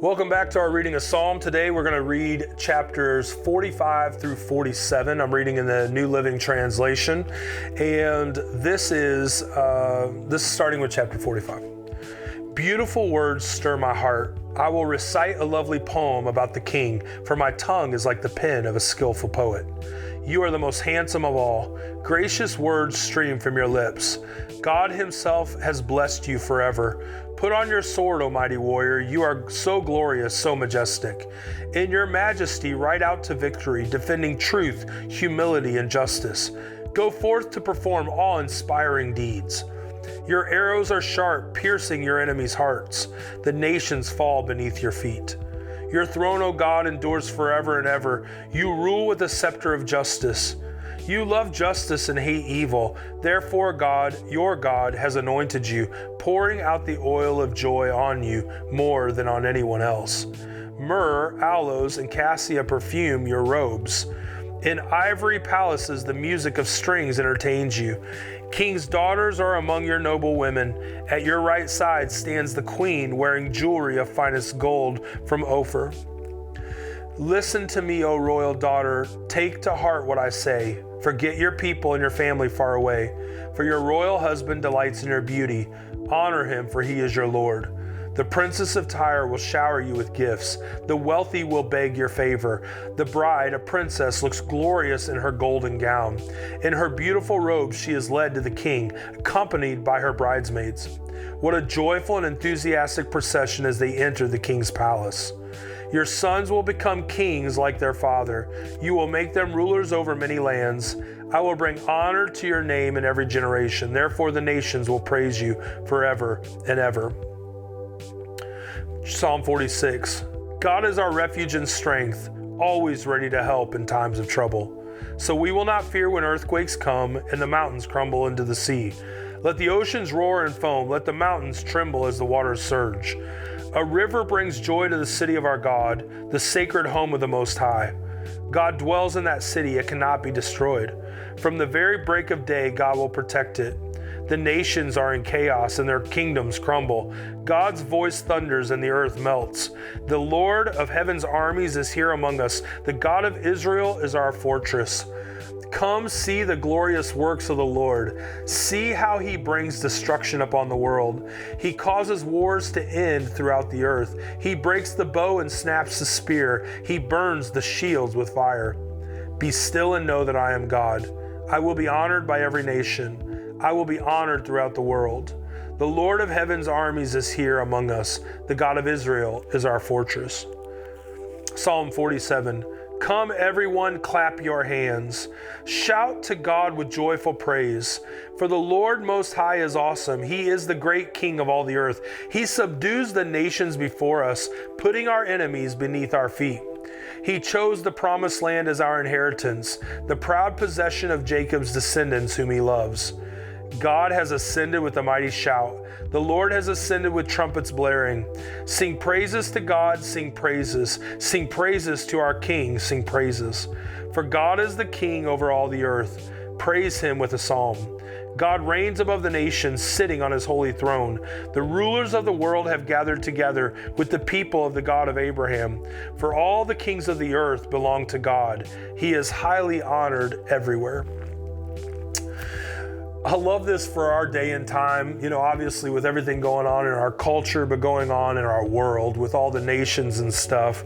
Welcome back to our reading of Psalm. Today we're going to read chapters 45 through 47. I'm reading in the New Living Translation, and this is starting with chapter 45. Beautiful words stir my heart. I will recite a lovely poem about the King, for my tongue is like the pen of a skillful poet. You are the most handsome of all. Gracious words stream from your lips. God himself has blessed you forever. Put on your sword, O mighty warrior. You are so glorious, so majestic. In your majesty, ride out to victory, defending truth, humility, and justice. Go forth to perform awe-inspiring deeds. Your arrows are sharp, piercing your enemies' hearts. The nations fall beneath your feet. Your throne, O God, endures forever and ever. You rule with a scepter of justice. You love justice and hate evil. Therefore, God, your God, has anointed you, pouring out the oil of joy on you more than on anyone else. Myrrh, aloes, and cassia perfume your robes. In ivory palaces, the music of strings entertains you. King's daughters are among your noble women. At your right side stands the queen, wearing jewelry of finest gold from Ophir. Listen to me, O royal daughter. Take to heart what I say. Forget your people and your family far away. For your royal husband delights in your beauty. Honor him, for he is your Lord. The princess of Tyre will shower you with gifts. The wealthy will beg your favor. The bride, a princess, looks glorious in her golden gown. In her beautiful robes she is led to the king, accompanied by her bridesmaids. What a joyful and enthusiastic procession as they enter the king's palace. Your sons will become kings like their father. You will make them rulers over many lands. I will bring honor to your name in every generation. Therefore the nations will praise you forever and ever. Psalm 46. God is our refuge and strength, always ready to help in times of trouble. So we will not fear when earthquakes come and the mountains crumble into the sea. Let the oceans roar and foam. Let the mountains tremble as the waters surge. A river brings joy to the city of our God, the sacred home of the Most High. God dwells in that city, it cannot be destroyed. From the very break of day, God will protect it. The nations are in chaos and their kingdoms crumble. God's voice thunders and the earth melts. The Lord of heaven's armies is here among us. The God of Israel is our fortress. Come see the glorious works of the Lord. See how he brings destruction upon the world. He causes wars to end throughout the earth. He breaks the bow and snaps the spear. He burns the shields with fire. Be still and know that I am God. I will be honored by every nation. I will be honored throughout the world. The Lord of heaven's armies is here among us. The God of Israel is our fortress. Psalm 47. Come everyone, clap your hands. Shout to God with joyful praise. For the Lord Most High is awesome. He is the great King of all the earth. He subdues the nations before us, putting our enemies beneath our feet. He chose the promised land as our inheritance, the proud possession of Jacob's descendants whom he loves. God has ascended with a mighty shout. The Lord has ascended with trumpets blaring. Sing praises to God, sing praises. Sing praises to our King, sing praises. For God is the King over all the earth. Praise him with a psalm. God reigns above the nations, sitting on his holy throne. The rulers of the world have gathered together with the people of the God of Abraham. For all the kings of the earth belong to God. He is highly honored everywhere. I love this for our day and time, obviously with everything going on in our culture, but going on in our world with all the nations and stuff.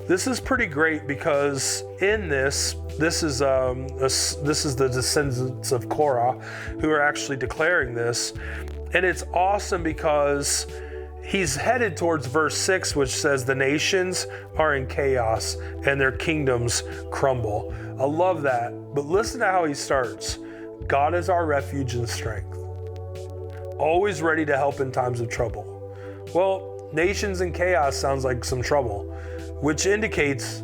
This is pretty great because in this is the descendants of Korah who are actually declaring this. And it's awesome because he's headed towards verse 6, which says the nations are in chaos and their kingdoms crumble. I love that. But listen to how he starts. God is our refuge and strength, always ready to help in times of trouble. Well, nations in chaos sounds like some trouble, which indicates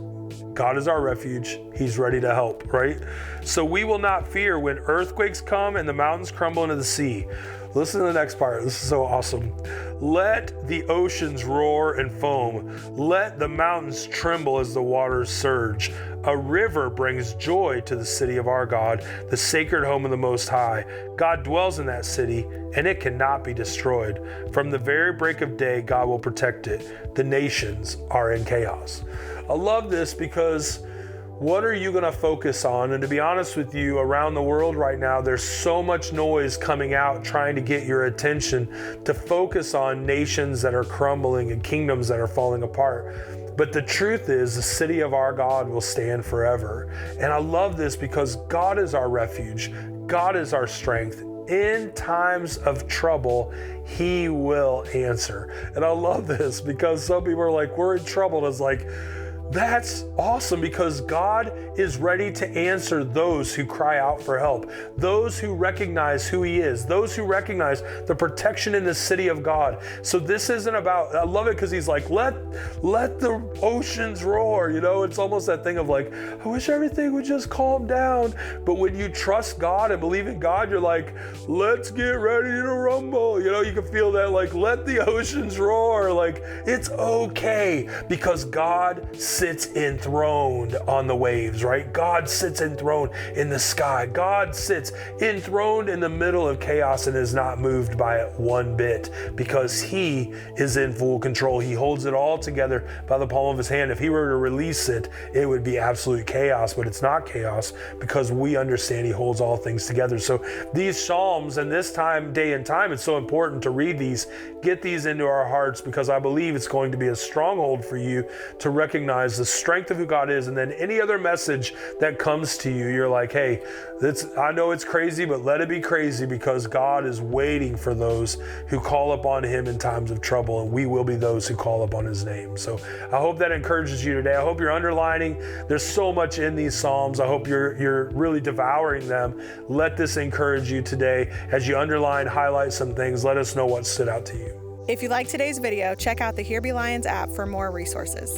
God is our refuge. He's ready to help, right? So we will not fear when earthquakes come and the mountains crumble into the sea. Listen to the next part. This is so awesome. Let the oceans roar and foam. Let the mountains tremble as the waters surge. A river brings joy to the city of our God, the sacred home of the Most High. God dwells in that city, and it cannot be destroyed. From the very break of day, God will protect it. The nations are in chaos. I love this because what are you going to focus on? And to be honest with you, around the world right now, there's so much noise coming out trying to get your attention to focus on nations that are crumbling and kingdoms that are falling apart. But the truth is, the city of our God will stand forever. And I love this because God is our refuge. God is our strength. In times of trouble, He will answer. And I love this because some people are like, we're in trouble. And it's like, that's awesome because God is ready to answer those who cry out for help, those who recognize who He is, those who recognize the protection in the city of God. So this isn't about, I love it because He's like, let the oceans roar. You know, it's almost that thing of like, I wish everything would just calm down. But when you trust God and believe in God, you're like, let's get ready to rumble. You know, you can feel that like, let the oceans roar. Like, it's okay because God sits enthroned on the waves, right? God sits enthroned in the sky. God sits enthroned in the middle of chaos and is not moved by it one bit because He is in full control. He holds it all together by the palm of His hand. If He were to release it, it would be absolute chaos, but it's not chaos because we understand He holds all things together. So these Psalms and this time, day and time, it's so important to read these, get these into our hearts because I believe it's going to be a stronghold for you to recognize the strength of who God is. And then any other message that comes to you, you're like, hey, I know it's crazy, but let it be crazy because God is waiting for those who call upon Him in times of trouble, and we will be those who call upon His name. So I hope that encourages you today. I hope you're underlining. There's so much in these Psalms. I hope you're really devouring them. Let this encourage you today as you underline, highlight some things. Let us know what stood out to you. If you like totay's video, check out the Here Be Lions app for more resources.